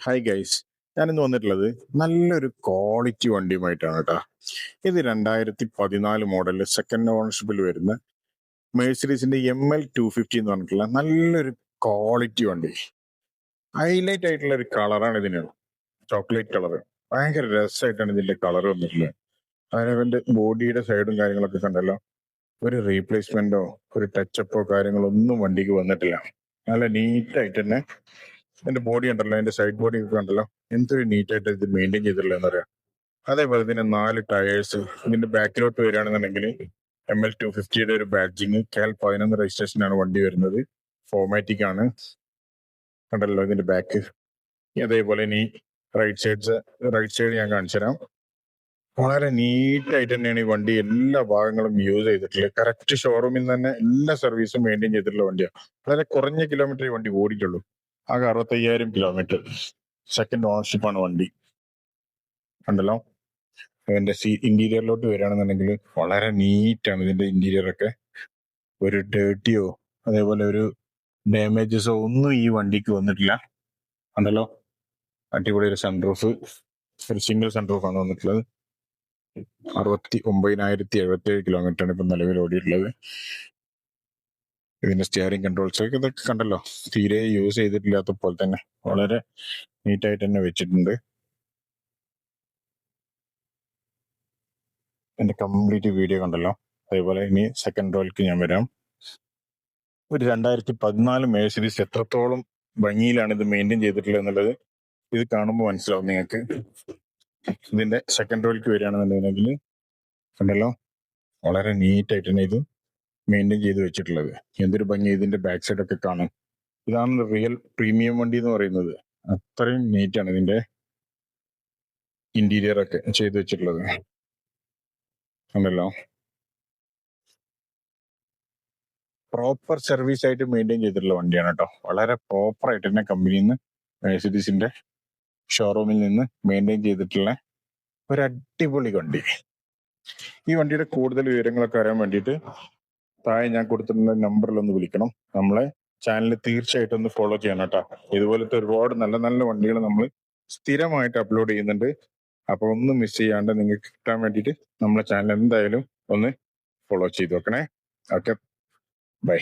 Hi guys, ഞാനിന്ന് വന്നിട്ടുള്ളത് നല്ലൊരു ക്വാളിറ്റി വണ്ടിയുമായിട്ടാണ് കേട്ടോ. ഇത് 2014 മോഡലിൽ സെക്കൻഡ് ഓണർഷിപ്പിൽ വരുന്ന മേഴ്സിഡീസിന്റെ ML 250 എന്ന് പറഞ്ഞിട്ടുള്ള നല്ലൊരു ക്വാളിറ്റി വണ്ടി. ഹൈലൈറ്റ് ആയിട്ടുള്ള ഒരു കളറാണ് ഇതിന്, ചോക്ലേറ്റ് കളർ. ഭയങ്കര രസമായിട്ടാണ് ഇതിന്റെ കളർ വന്നിട്ടുള്ളത്. അതിന്റെ ബോഡിയുടെ സൈഡും കാര്യങ്ങളൊക്കെ കണ്ടല്ലോ, ഒരു റീപ്ലേസ്മെന്റോ ഒരു ടച്ചപ്പോ കാര്യങ്ങളോ ഒന്നും വണ്ടിക്ക് വന്നിട്ടില്ല. നല്ല നീറ്റായിട്ട് തന്നെ എന്റെ ബോഡി ഉണ്ടല്ലോ, എന്റെ സൈഡ് ബോഡി ഒക്കെ ഉണ്ടല്ലോ, എന്തൊരു നീറ്റായിട്ട് ഇത് മെയിൻറ്റെയിൻ ചെയ്തിട്ടുള്ള എന്നറിയാം. അതേപോലെ തന്നെ 4 ടയേഴ്സ്. ഇതിന്റെ ബാക്കിലോട്ട് വരികയാണെന്നുണ്ടെങ്കിൽ ML 250 ഒരു ബാഡ്ജിങ് KL 11 രജിസ്ട്രേഷനാണ് വണ്ടി വരുന്നത്. ഫോമാറ്റിക് ആണ്, കണ്ടല്ലോ ഇതിന്റെ ബാക്ക്. അതേപോലെ ഇനി റൈറ്റ് സൈഡ് ഞാൻ കാണിച്ചു തരാം. വളരെ നീറ്റായിട്ട് തന്നെയാണ് ഈ വണ്ടി എല്ലാ ഭാഗങ്ങളും യൂസ് ചെയ്തിട്ടുള്ളത്. കറക്റ്റ് ഷോറൂമിൽ തന്നെ എല്ലാ സർവീസും മെയിൻറ്റെയിൻ ചെയ്തിട്ടുള്ള വണ്ടിയാണ്. വളരെ കുറഞ്ഞ കിലോമീറ്റർ ഈ വണ്ടി ഓടിയിട്ടുള്ളൂ, ആകെ 65,000 കിലോമീറ്റർ. സെക്കൻഡ് ഓണർഷിപ്പാണ് വണ്ടി, കണ്ടല്ലോ. ഇതിന്റെ ഇന്റീരിയറിലോട്ട് വരികയാണെന്നുണ്ടെങ്കിൽ വളരെ നീറ്റാണ് ഇതിന്റെ ഇന്റീരിയർ ഒക്കെ. ഒരു ഡേർട്ടിയോ അതേപോലെ ഒരു ഡാമേജസോ ഒന്നും ഈ വണ്ടിക്ക് വന്നിട്ടില്ല, കണ്ടല്ലോ. അടിപൊളി ഒരു സൺറൂഫ്, ഒരു സിംഗിൾ സൺറൂഫ് ആണ് വന്നിട്ടുള്ളത്. 69,077 കിലോമീറ്റർ ആണ് ഇപ്പൊ നിലവിൽ ഓടിയിട്ടുള്ളത്. ഇതിന്റെ സ്റ്റിയറിംഗ് കൺട്രോൾസ് ഒക്കെ ഇതൊക്കെ കണ്ടല്ലോ, തീരെ യൂസ് ചെയ്തിട്ടില്ലാത്ത പോലെ തന്നെ വളരെ നീറ്റായിട്ട് തന്നെ വെച്ചിട്ടുണ്ട്. എന്റെ കംപ്ലീറ്റ് വീഡിയോ കണ്ടല്ലോ. അതേപോലെ ഇനി സെക്കൻഡ് റോയിലേക്ക് ഞാൻ വരാം. ഒരു 2014 മേഴ്സിഡീസ് എത്രത്തോളം ഭംഗിയിലാണ് ഇത് മെയിൻറ്റെയിൻ ചെയ്തിട്ടുള്ളത് എന്നുള്ളത് ഇത് കാണുമ്പോൾ മനസ്സിലാവും നിങ്ങൾക്ക്. ഇതിന്റെ സെക്കൻഡ് റോയിലേക്ക് വരികയാണെന്നുണ്ടെങ്കിൽ കണ്ടല്ലോ, വളരെ നീറ്റായിട്ട് തന്നെ ഇത് മെയിൻറ്റെയിൻ ചെയ്ത് വെച്ചിട്ടുള്ളത്. എന്തൊരു ഭംഗി ഇതിന്റെ ബാക്ക് സൈഡ് ഒക്കെ കാണാം. ഇതാണ് റിയൽ പ്രീമിയം വണ്ടി എന്ന് പറയുന്നത്. അത്രയും നീറ്റാണ് ഇതിന്റെ ഇന്റീരിയർ ഒക്കെ ചെയ്ത് വെച്ചിട്ടുള്ളത്, കണ്ടല്ലോ. പ്രോപ്പർ സർവീസ് ആയിട്ട് മെയിൻറ്റെയിൻ ചെയ്തിട്ടുള്ള വണ്ടിയാണ് കേട്ടോ. വളരെ പ്രോപ്പർ ആയിട്ട് തന്നെ കമ്പനിയിൽ നിന്ന്, മെഴ്സിഡീസിന്റെ ഷോറൂമിൽ നിന്ന് മെയിൻറ്റെയിൻ ചെയ്തിട്ടുള്ള ഒരു അടിപൊളി വണ്ടി. ഈ വണ്ടിയുടെ കൂടുതൽ വിവരങ്ങളൊക്കെ അറിയാൻ വേണ്ടിയിട്ട് താഴെ ഞാൻ കൊടുത്തിട്ടുള്ള നമ്പറിൽ ഒന്ന് വിളിക്കണം. നമ്മളെ ചാനൽ തീർച്ചയായിട്ടും ഒന്ന് ഫോളോ ചെയ്യണം കേട്ടോ. ഇതുപോലത്തെ ഒരുപാട് നല്ല നല്ല വണ്ടികൾ നമ്മൾ സ്ഥിരമായിട്ട് അപ്ലോഡ് ചെയ്യുന്നുണ്ട്. അപ്പൊ ഒന്നും മിസ് ചെയ്യാണ്ട് നിങ്ങൾക്ക് കിട്ടാൻ വേണ്ടിയിട്ട് നമ്മളെ ചാനൽ എന്തായാലും ഒന്ന് ഫോളോ ചെയ്ത് വെക്കണേ. Okay, by.